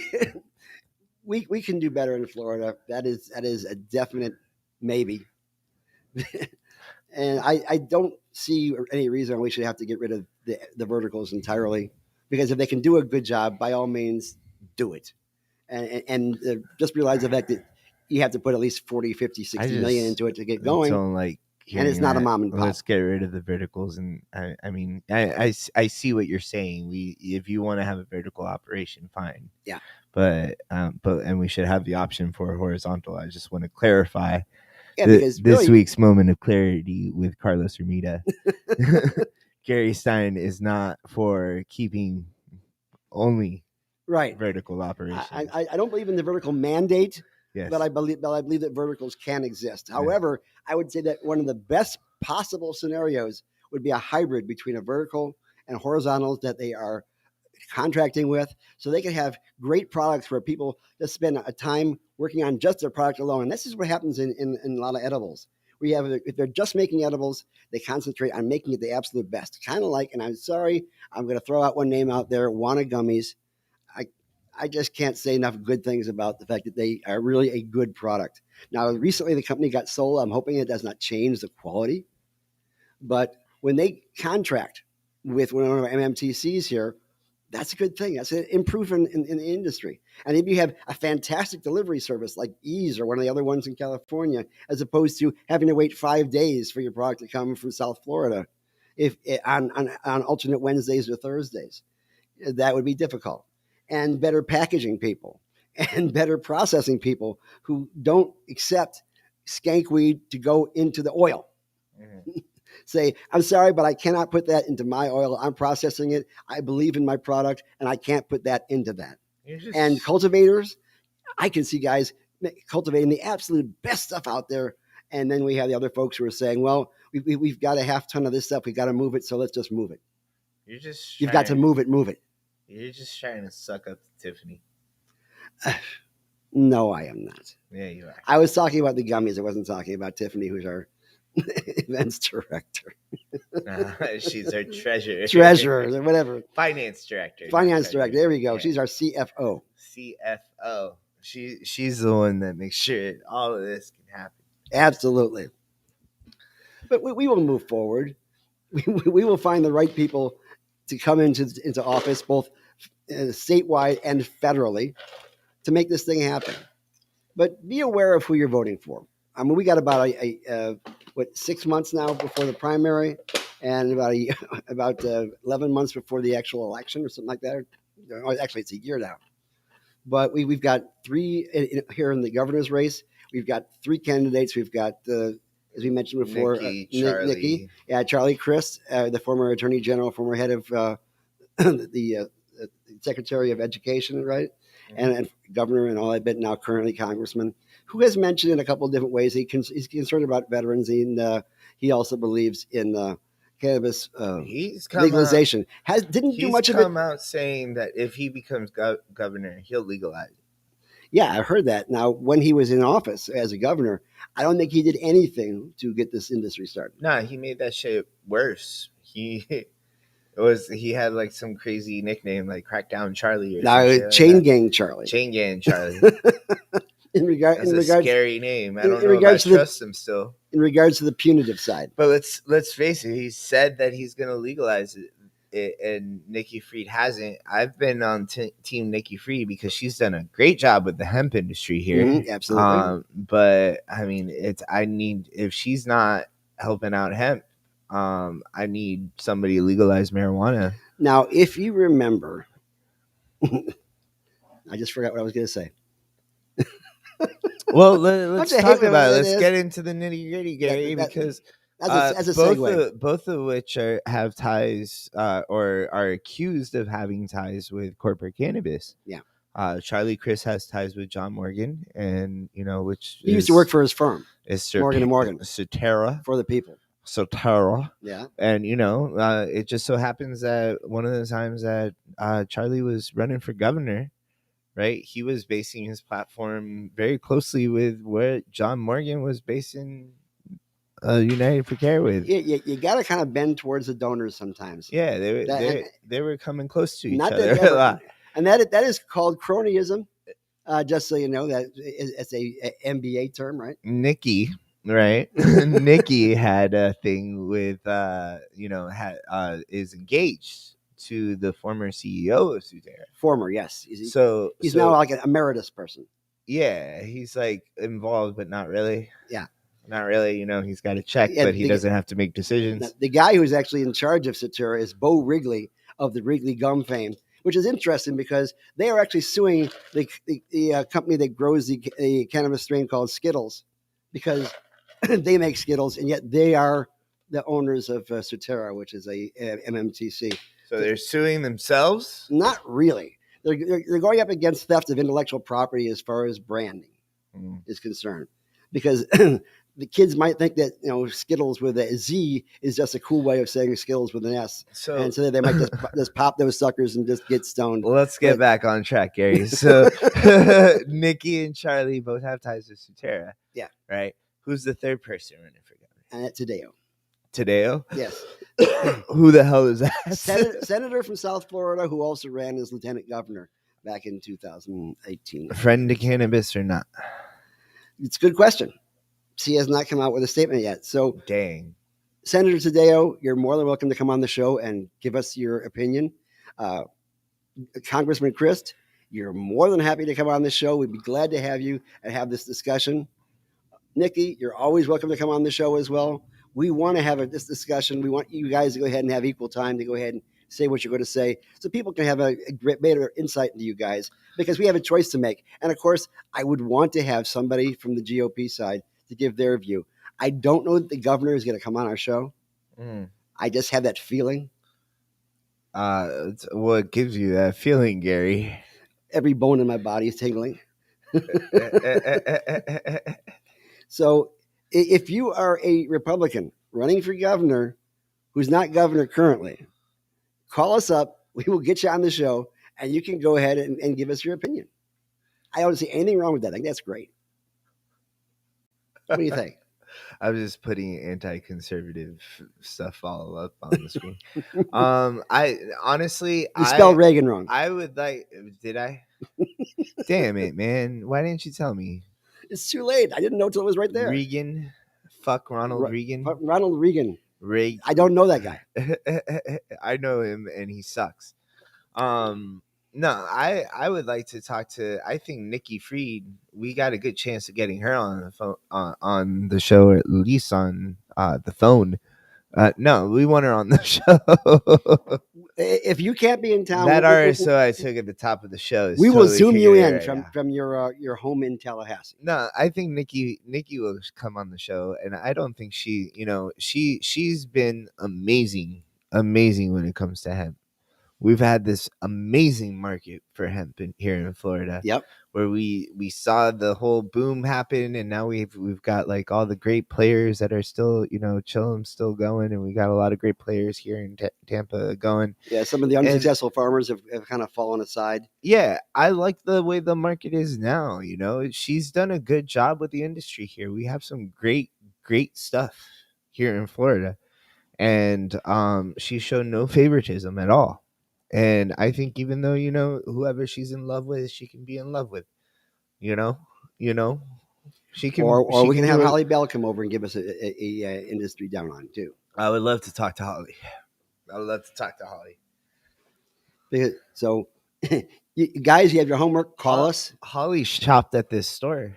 can do better in Florida. That is a definite maybe. And I don't see any reason we should have to get rid of the verticals entirely, because if they can do a good job, by all means, do it. And just realize the fact that you have to put at least 40, 50, 60 million into it to get going. Don't like and it's not a mom and pop. Let's get rid of the verticals. And I mean, I see what you're saying. If you want to have a vertical operation, fine. Yeah. But we should have the option for horizontal. I just want to clarify. Yeah, because this week's moment of clarity with Carlos Ermita. Gary Stein is not for keeping only vertical operations. I don't believe in the vertical mandate. Yes. But I believe that verticals can exist. However, I would say that one of the best possible scenarios would be a hybrid between a vertical and horizontals that they are contracting with, so they can have great products where people just spend a time working on just their product alone. And this is what happens in a lot of edibles. If they're just making edibles, they concentrate on making it the absolute best. Kind of like, and I'm sorry, I'm going to throw out one name out there, Wana Gummies. I just can't say enough good things about the fact that they are really a good product. Now, recently the company got sold. I'm hoping it does not change the quality, but when they contract with one of our MMTCs here, that's a good thing. That's an improvement in the industry. And if you have a fantastic delivery service like Ease or one of the other ones in California, as opposed to having to wait 5 days for your product to come from South Florida, if on alternate Wednesdays or Thursdays, that would be difficult. And better packaging people and better processing people who don't accept skank weed to go into the oil. Mhm. Say, I'm sorry, but I cannot put that into my oil. I'm processing it. I believe in my product, and I can't put that into that. And cultivators, I can see guys cultivating the absolute best stuff out there. And then we have the other folks who are saying, well, we've got a half ton of this stuff. We've got to move it. So let's just move it. You've got to move it. You're just trying to suck up to Tiffany. No, I am not. Yeah, you are. I was talking about the gummies. I wasn't talking about Tiffany, who's our events director. She's our treasurer, or whatever. Finance director. There we go. Yeah. She's our CFO. She's the one that makes sure all of this can happen. Absolutely. But we will move forward. We will find the right people to come into office, both statewide and federally, to make this thing happen. But be aware of who you're voting for. I mean, we got about 6 months now before the primary, and about 11 months before the actual election, or something like that. Actually, it's a year now. But we've got 3 here in the governor's race. We've got 3 candidates. We've got, as we mentioned before, Nikki, Charlie Crist, the former Attorney General, former head of the Secretary of Education, right? And governor and all that, but now currently congressman, who has mentioned in a couple of different ways he's concerned about veterans, and he also believes in cannabis legalization. Didn't do much of it. He's come out saying that if he becomes governor, he'll legalize it. Yeah, I heard that. Now, when he was in office as a governor, I don't think he did anything to get this industry started. No, he made that shit worse. He had like some crazy nickname like Crackdown Charlie or Chain Gang Charlie. Chain Gang Charlie. in regards scary name. I don't know if I trust him still. In regards to the punitive side. But let's face it, he said that he's going to legalize it, and Nikki Fried hasn't. I've been on team Nikki Fried because she's done a great job with the hemp industry here. Mm-hmm, absolutely. But I mean, if she's not helping out hemp, I need somebody to legalize marijuana. Now, if you remember, I just forgot what I was going to say. Well, let's talk about it. Let's get into the nitty gritty, Gary, because as a segue. Both of which have ties or are accused of having ties with corporate cannabis. Yeah. Charlie Crist has ties with John Morgan, and which he used to work for his firm. It's Morgan & Morgan. Sotera. For the people. Sotera. Yeah. And it just so happens that one of the times that Charlie was running for governor, right, he was basing his platform very closely with what John Morgan was basing United for Care with. You got to kind of bend towards the donors sometimes. Yeah, they were coming close to each other a lot. And that is called cronyism. Just so you know, that it's a MBA term, right? Nikki, right? Nikki had a thing with is engaged to the former CEO of Sotera. Former, yes. He's now like an emeritus person. Yeah, he's like involved, but not really. Yeah. Not really, he's got to check, but he doesn't have to make decisions. The guy who's actually in charge of Sotera is Bo Wrigley of the Wrigley Gum fame, which is interesting because they are actually suing the company that grows the cannabis strain called Skittles, because they make Skittles, and yet they are the owners of Sotera, which is a MMTC. So they're suing themselves? Not really. They're going up against theft of intellectual property as far as branding is concerned, because the kids might think that Skittles with a Z is just a cool way of saying Skittles with an S, and so they might just pop those suckers and just get stoned. Well, let's get back on track, Gary. So Nikki and Charlie both have ties to Sotera. Yeah. Right. Who's the third person running for governor? Tadeo. Tadeo? Yes. Who the hell is that? Senator from South Florida who also ran as lieutenant governor. back in 2018. Friend to cannabis or not? It's a good question. She has not come out with a statement yet. So, Dang. Senator Tadeo, you're more than welcome to come on the show and give us your opinion. Uh, Congressman Christ, you're more than happy to come on the show. We'd be glad to have you and have this discussion. Nikki, you're always welcome to come on the show as well. We want to have this discussion. We want you guys to go ahead and have equal time to go ahead and say what you're going to say so people can have a better insight into you guys because we have a choice to make. And of course, I would want to have somebody from the GOP side to give their view. I don't know that the governor is going to come on our show. I just have that feeling. What gives you that feeling, Gary? Every bone in my body is tingling. So if you are a Republican running for governor who's not governor currently, call us up. We will get you on the show and you can go ahead and give us your opinion. I don't see anything wrong with that. I think that's great. What do you think? I was just putting anti-conservative stuff all up on the screen. I honestly, You spelled Reagan wrong. I would like. Did I? Damn it, man! Why didn't you tell me? It's too late. I didn't know till it was right there. Reagan, fuck Ronald Reagan. Ronald Reagan. Reagan. I don't know that guy. I know him, and he sucks. No, I would like to talk to. I think Nikki Fried. We got a good chance of getting her on the phone on the show, or at least on the phone. No, we want her on the show. If you can't be in town, That RSO I took at the top of the show. Is we will totally zoom you in right from your home in Tallahassee. No, I think Nikki will come on the show, and I don't think she, she's been amazing when it comes to hemp. We've had this amazing market for hemp here in Florida. Yep. Where we saw the whole boom happen, and now we've got like all the great players that are still chilling, still going, and we got a lot of great players here in Tampa going. Yeah, some of the unsuccessful farmers have kind of fallen aside. Yeah, I like the way the market is now. She's done a good job with the industry here. We have some great stuff here in Florida, and she showed no favoritism at all. And I think even though whoever she's in love with, she can be in love with. She can. Or we can have Holly Bell come over and give us a industry down on too. I would love to talk to Holly. So, guys, you have your homework. Call us. Holly shopped at this store.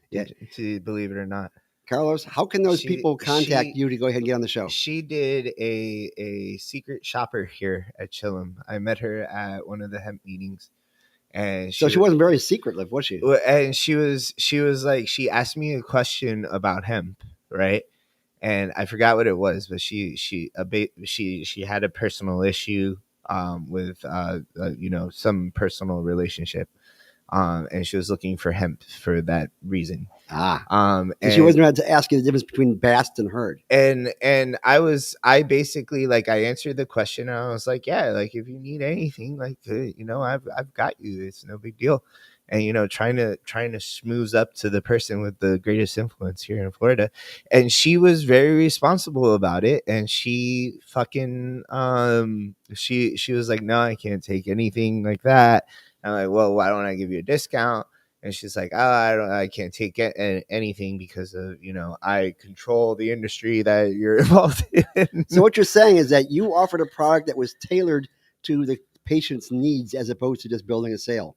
Yeah, to believe it or not. Carlos, how can those people contact you to go ahead and get on the show? She did a secret shopper here at Chillum. I met her at one of the hemp meetings, and she wasn't very secretive, was she? And she was like, she asked me a question about hemp, right? And I forgot what it was, but she had a personal issue with some personal relationship. And she was looking for hemp for that reason. And she wasn't ready to ask you the difference between bast and herd. And I basically, like, I answered the question, and I was like, yeah, like, if you need anything, like, I've got you. It's no big deal. And trying to schmooze up to the person with the greatest influence here in Florida. And she was very responsible about it. And she fucking she was like, no, I can't take anything like that. I'm like, well, why don't I give you a discount? And she's like, I can't take anything because of, I control the industry that you're involved in. So what you're saying is that you offered a product that was tailored to the patient's needs as opposed to just building a sale.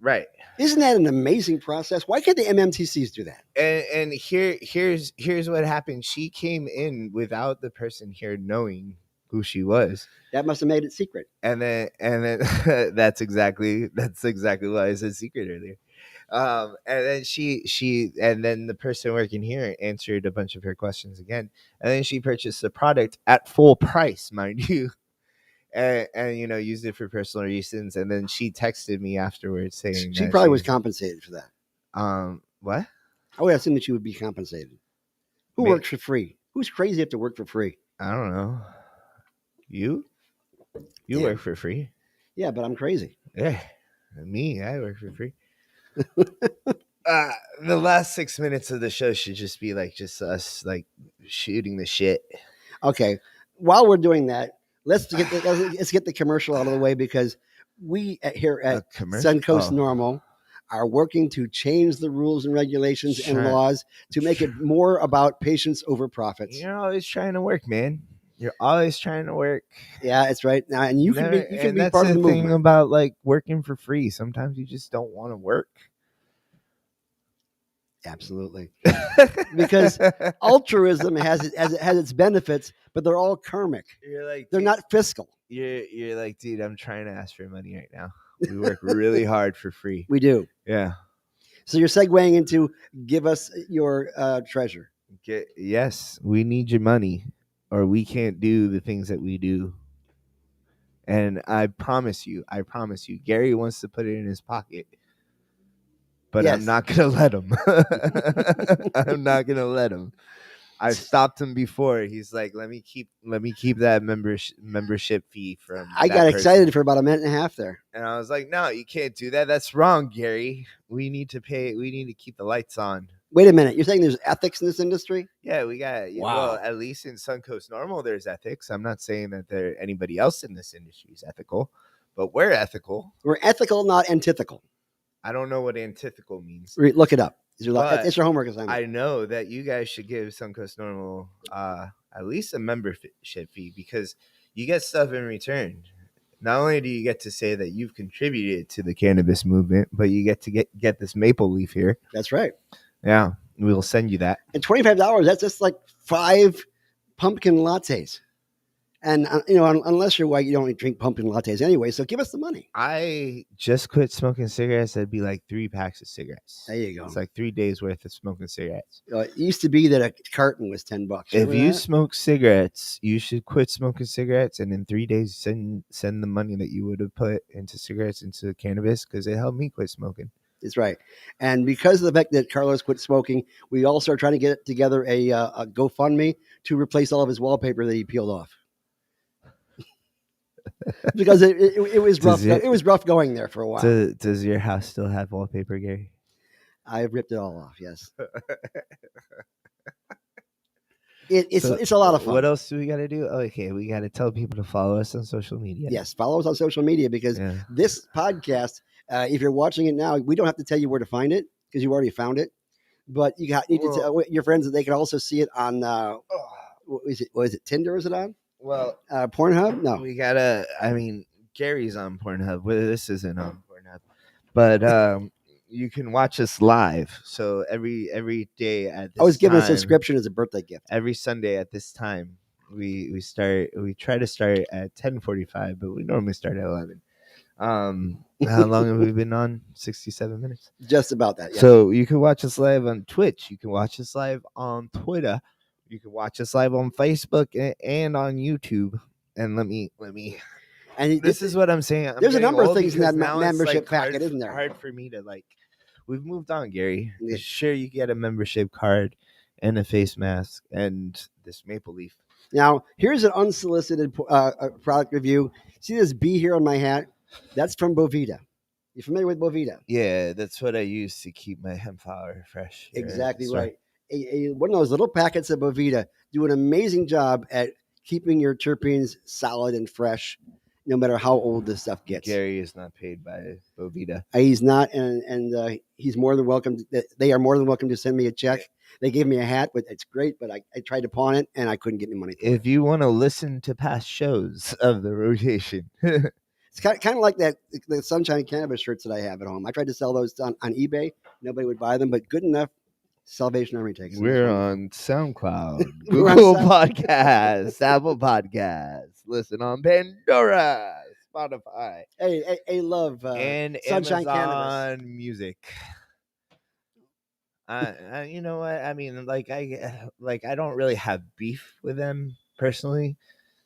Right. Isn't that an amazing process? Why can't the MMTCs do that? And here's what happened. She came in without the person here knowing who she was. That must have made it secret. And then that's exactly why I said secret earlier. And then the person working here answered a bunch of her questions again, and then she purchased the product at full price, mind you, and used it for personal reasons. And then she texted me afterwards saying she probably was compensated for that. What? I would assume that she would be compensated. Who works for free? Who's crazy enough to work for free? I don't know. You work for free. Yeah, but I'm crazy. Yeah, me, I work for free. The last 6 minutes of the show should just be like just us like shooting the shit. Okay, while we're doing that, let's get the commercial out of the way because We here A at commercial. Suncoast Normal are working to change the rules and regulations and Sure. laws to make it more about patients over profits. You're always trying to work, man. You're always trying to work. Yeah, it's right. And you can be And that's part of the the thing movement. about like working for free. Sometimes you just don't want to work. Absolutely. Because altruism has its benefits, but they're all karmic. You're like, They're dude, not fiscal. You're like, dude, I'm trying to ask for money right now. We work really hard for free. We do. Yeah. So you're segueing into give us your treasure. Yes, we need your money, or we can't do the things that we do. And I promise you, Gary wants to put it in his pocket, but Yes. I'm not gonna let him. I'm not gonna let him. I've stopped him before. He's like, let me keep that membership fee from. I that got person." excited for about a minute and a half there. And I was like, no, you can't do that. That's wrong, Gary. We need to pay. We need to keep the lights on. Wait a minute. You're saying there's ethics in this industry? Yeah, we got. Yeah, Wow. well, at least in Suncoast Normal, there's ethics. I'm not saying that anybody else in this industry is ethical, but we're ethical. We're ethical, not antithetical. I don't know what antithetical means. Look it up. But It's your homework assignment. I know that you guys should give Suncoast Normal at least a membership fee, because you get stuff in return. Not only do you get to say that you've contributed to the cannabis movement, but you get to get this maple leaf here. That's right. Yeah, we'll send you that. And $25, that's just like 5 pumpkin lattes. And, unless you're white, you don't drink pumpkin lattes anyway. So give us the money. I just quit smoking cigarettes. That'd be like 3 packs of cigarettes. There you go. It's like 3 days worth of smoking cigarettes. It used to be that a carton was $10. If you that? smoke cigarettes, you should quit smoking cigarettes, and in 3 days send the money that you would have put into cigarettes into cannabis, because it helped me quit smoking. That's right. And because of the fact that Carlos quit smoking, we also are trying to get together a GoFundMe to replace all of his wallpaper that he peeled off. Because it was rough. It was rough going there for a while. Does your house still have wallpaper, Gary? I ripped it all off. Yes. It's a lot of fun. What else do we got to do? Okay, we got to tell people to follow us on social media. Yes, follow us on social media, because this podcast, if you're watching it now, we don't have to tell you where to find it because you already found it. But you need to tell your friends that they can also see it on. What is it? Tinder? Is it on? Well, Pornhub? No. We gotta. I mean, Gary's on Pornhub. Well, this isn't on Pornhub, but you can watch us live. So every day at this I was given time, a subscription as a birthday gift. Every Sunday at this time, we try to start at 10:45, but we normally start at 11. How long have we been on? 67 minutes. Just about that. Yeah. So you can watch us live on Twitch. You can watch us live on Twitter. You can watch us live on Facebook and on YouTube. And let me. And this is what I'm saying. There's a number of things in that membership packet, isn't there? Hard for me to like. We've moved on, Gary. Yeah. Sure, you get a membership card and a face mask and this maple leaf. Now, here's an unsolicited product review. See this bee here on my hat? That's from Bovita. You familiar with Bovita? Yeah, that's what I use to keep my hemp flower fresh. Exactly right. One of those little packets of Bovita do an amazing job at keeping your terpenes solid and fresh, no matter how old this stuff gets. Gary is not paid by Bovita. He's not, and he's more than welcome. They are more than welcome to send me a check. They gave me a hat, but it's great. But I tried to pawn it, and I couldn't get any money. If you want to listen to past shows of the rotation, it's kind of like the Sunshine Cannabis shirts that I have at home. I tried to sell those on eBay. Nobody would buy them, but good enough. Salvation Army takes. We're on SoundCloud, Google Podcasts, Apple Podcasts. Listen on Pandora, Spotify. Hey, love and Sunshine Amazon Cannabis Music. You know what? I mean, I don't really have beef with them personally.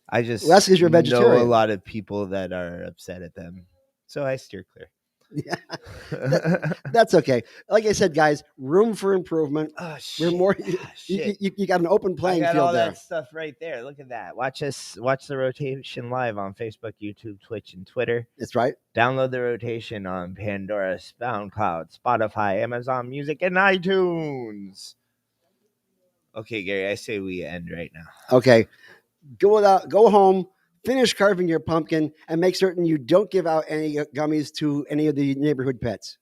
I just that's because you're a vegetarian. Know a lot of people that are upset at them, so I steer clear. Yeah, that's okay. Like I said, guys, room for improvement. Oh, shit. We're more. You got an open playing field all there. That stuff right there. Look at that. Watch the rotation live on Facebook, YouTube, Twitch, and Twitter. That's right. Download the rotation on Pandora, SoundCloud, Spotify, Amazon Music, and iTunes. Okay, Gary, I say we end right now. Okay, go home, finish carving your pumpkin, and make certain you don't give out any gummies to any of the neighborhood pets.